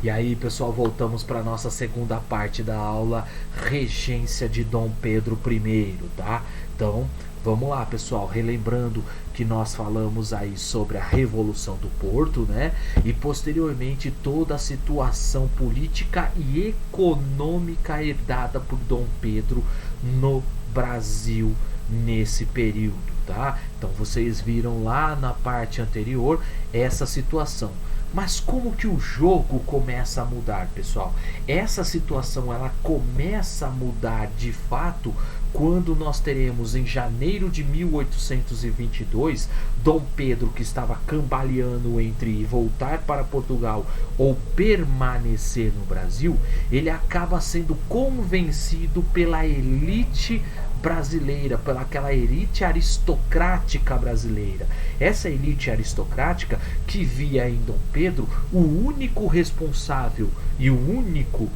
E aí, pessoal, voltamos para nossa segunda parte da aula, regência de Dom Pedro I, tá? Então, vamos lá, pessoal, relembrando que nós falamos aí sobre a Revolução do Porto, né? E posteriormente toda a situação política e econômica herdada por Dom Pedro no Brasil nesse período, tá? Então, vocês viram lá na parte anterior essa situação. Mas como que o jogo começa a mudar, pessoal? Essa situação ela começa a mudar de fato quando nós teremos em janeiro de 1822 Dom Pedro, que estava cambaleando entre voltar para Portugal ou permanecer no Brasil, ele acaba sendo convencido pela elite brasileira, pela aquela elite aristocrática brasileira. Essa elite aristocrática que via em Dom Pedro o único responsável e o único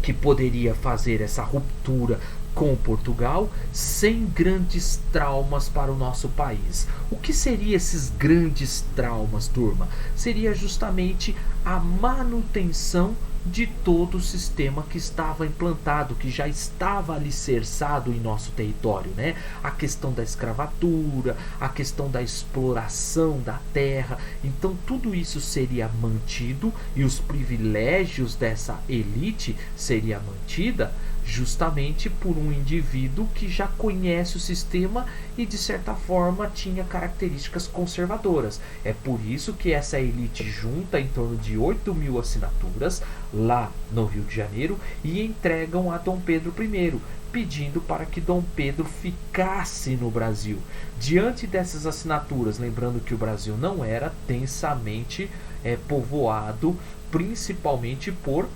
que poderia fazer essa ruptura com Portugal sem grandes traumas para o nosso país. O que seriam esses grandes traumas, turma? Seria justamente a manutenção de todo o sistema que estava implantado, que já estava alicerçado em nosso território, né? A questão da escravatura, a questão da exploração da terra. Então tudo isso seria mantido e os privilégios dessa elite seria mantida justamente por um indivíduo que já conhece o sistema e de certa forma tinha características conservadoras. É por isso que essa elite junta em torno de 8.000 assinaturas lá no Rio de Janeiro e entregam a Dom Pedro I, pedindo para que Dom Pedro ficasse no Brasil. Diante dessas assinaturas, lembrando que o Brasil não era densamente povoado, principalmente por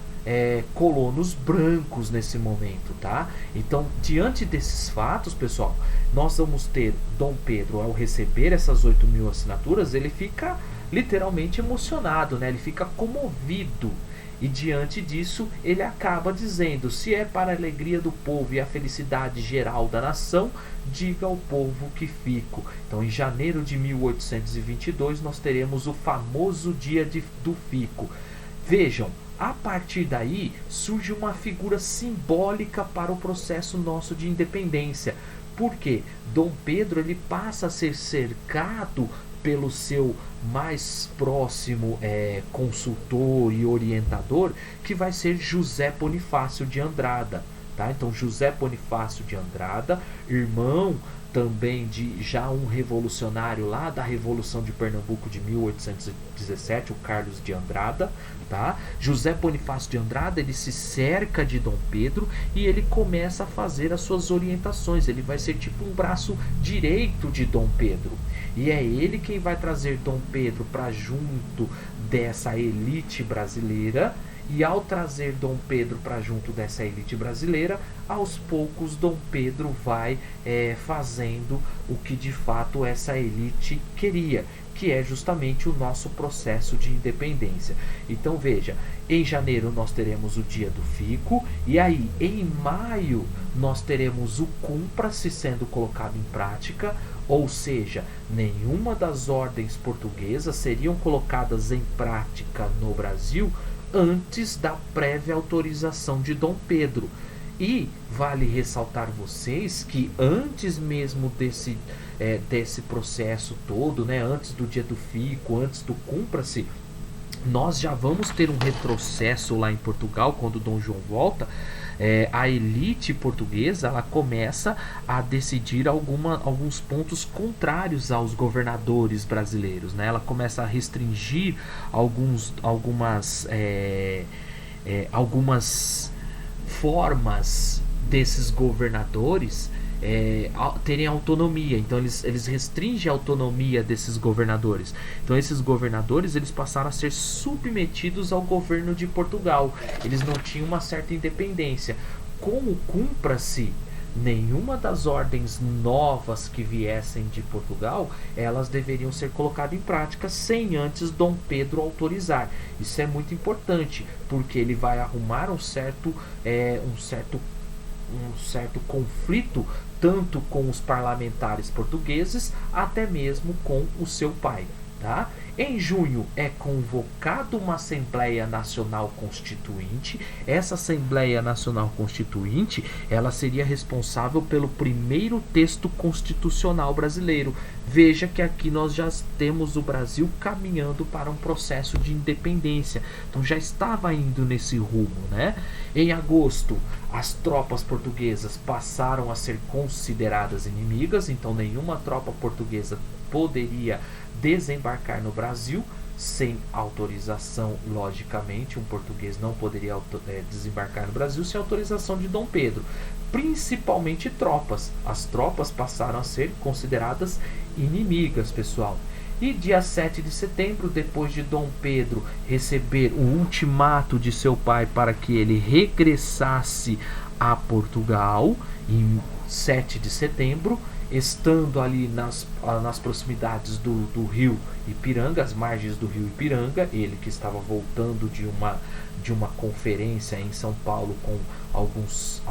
colonos brancos nesse momento, tá? Então, diante desses fatos, pessoal, nós vamos ter Dom Pedro, ao receber essas 8.000 assinaturas, ele fica literalmente emocionado, né? Ele fica comovido. E diante disso, ele acaba dizendo: se é para a alegria do povo e a felicidade geral da nação, diga ao povo que fico. Então, em janeiro de 1822, nós teremos o famoso dia do fico. Vejam, a partir daí surge uma figura simbólica para o processo nosso de independência. Porque Dom Pedro ele passa a ser cercado pelo seu mais próximo consultor e orientador, que vai ser José Bonifácio de Andrada. Tá? Então José Bonifácio de Andrada, irmão também de já um revolucionário lá da Revolução de Pernambuco de 1817, o Carlos de Andrada, tá? José Bonifácio de Andrada, ele se cerca de Dom Pedro e ele começa a fazer as suas orientações. Ele vai ser tipo um braço direito de Dom Pedro. E é ele quem vai trazer Dom Pedro para junto dessa elite brasileira. E ao trazer Dom Pedro para junto dessa elite brasileira, aos poucos Dom Pedro vai fazendo o que de fato essa elite queria, que é justamente o nosso processo de independência. Então veja, em janeiro nós teremos o dia do fico, e aí em maio nós teremos o cumpra-se sendo colocado em prática, ou seja, nenhuma das ordens portuguesas seriam colocadas em prática no Brasil antes da prévia autorização de Dom Pedro. E vale ressaltar vocês que antes mesmo desse processo todo, né, antes do dia do fico, antes do cumpra-se, nós já vamos ter um retrocesso lá em Portugal. Quando Dom João volta, a elite portuguesa ela começa a decidir alguns pontos contrários aos governadores brasileiros, né? Ela começa a restringir algumas formas desses governadores terem autonomia. Então eles restringem a autonomia desses governadores. Então esses governadores eles passaram a ser submetidos ao governo de Portugal. Eles não tinham uma certa independência. Como cumpra-se, nenhuma das ordens novas que viessem de Portugal, elas deveriam ser colocadas em prática sem antes Dom Pedro autorizar. Isso é muito importante, porque ele vai arrumar um certo conflito tanto com os parlamentares portugueses, até mesmo com o seu pai, tá? Em junho é convocada uma Assembleia Nacional Constituinte. Essa Assembleia Nacional Constituinte, ela seria responsável pelo primeiro texto constitucional brasileiro. Veja que aqui nós já temos o Brasil caminhando para um processo de independência. Então já estava indo nesse rumo, né? Em agosto, as tropas portuguesas passaram a ser consideradas inimigas, então nenhuma tropa portuguesa poderia desembarcar no Brasil sem autorização. Logicamente, um português não poderia desembarcar no Brasil sem autorização de Dom Pedro, principalmente tropas. As tropas passaram a ser consideradas inimigas, pessoal. E dia 7 de setembro, depois de Dom Pedro receber o ultimato de seu pai para que ele regressasse a Portugal, em 7 de setembro, estando ali nas proximidades do rio Ipiranga, as margens do rio Ipiranga, ele que estava voltando de uma conferência em São Paulo com alguns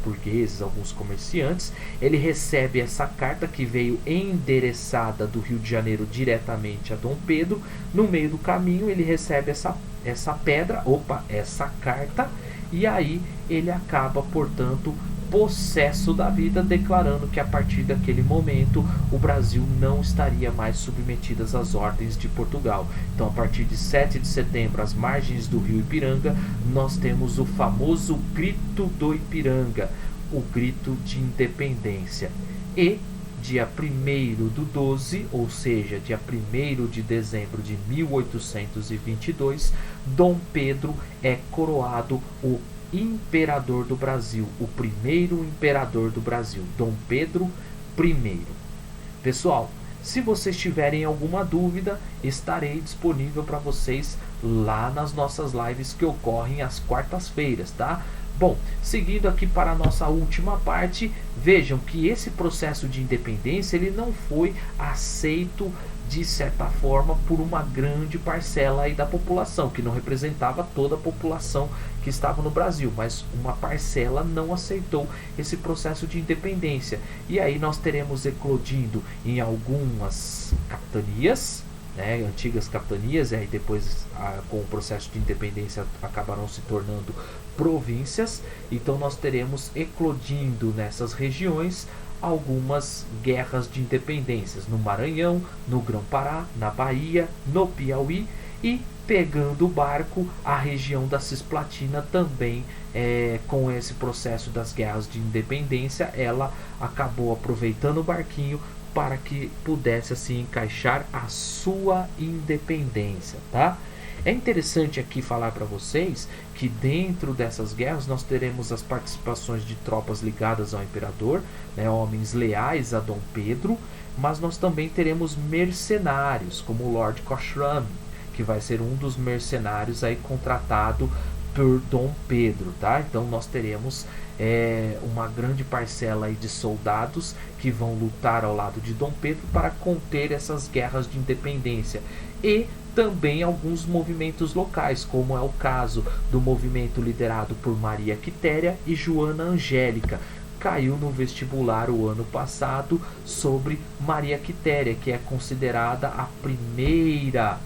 burgueses, alguns comerciantes, ele recebe essa carta que veio endereçada do Rio de Janeiro diretamente a Dom Pedro. No meio do caminho ele recebe essa pedra, essa carta, e aí ele acaba, portanto, possesso da vida, declarando que a partir daquele momento o Brasil não estaria mais submetido às ordens de Portugal. Então, a partir de 7 de setembro, às margens do rio Ipiranga, nós temos o famoso Grito do Ipiranga, o grito de independência. E dia 1º do 12, ou seja, dia 1º de dezembro de 1822, Dom Pedro é coroado o imperador do Brasil, o primeiro imperador do Brasil, Dom Pedro I. Pessoal, se vocês tiverem alguma dúvida, estarei disponível para vocês lá nas nossas lives que ocorrem às quartas-feiras, tá? Bom, seguindo aqui para a nossa última parte, vejam que esse processo de independência ele não foi aceito de certa forma por uma grande parcela aí da população, que não representava toda a população que estava no Brasil, mas uma parcela não aceitou esse processo de independência. E aí nós teremos eclodindo em algumas capitanias, né, antigas capitanias, e aí depois com o processo de independência acabaram se tornando províncias. Então nós teremos eclodindo nessas regiões algumas guerras de independências no Maranhão, no Grão-Pará, na Bahia, no Piauí, e pegando o barco a região da Cisplatina também. Com esse processo das guerras de independência, ela acabou aproveitando o barquinho para que pudesse assim encaixar a sua independência, tá? É interessante aqui falar para vocês que dentro dessas guerras nós teremos as participações de tropas ligadas ao imperador, né, homens leais a Dom Pedro, mas nós também teremos mercenários, como o Lord Cochrane, que vai ser um dos mercenários aí contratado por Dom Pedro, tá? Então nós teremos uma grande parcela aí de soldados que vão lutar ao lado de Dom Pedro para conter essas guerras de independência. E também alguns movimentos locais, como é o caso do movimento liderado por Maria Quitéria e Joana Angélica. Caiu no vestibular o ano passado sobre Maria Quitéria, que é considerada a primeira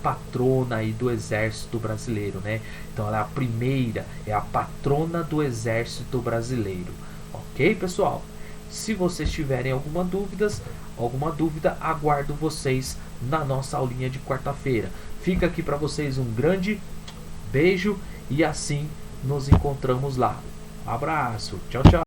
patrona aí do exército brasileiro, né? Então ela é a patrona do exército brasileiro. Ok, pessoal? Se vocês tiverem alguma dúvida, aguardo vocês na nossa aulinha de quarta-feira. Fica aqui para vocês um grande beijo e assim nos encontramos lá. Abraço, tchau, tchau.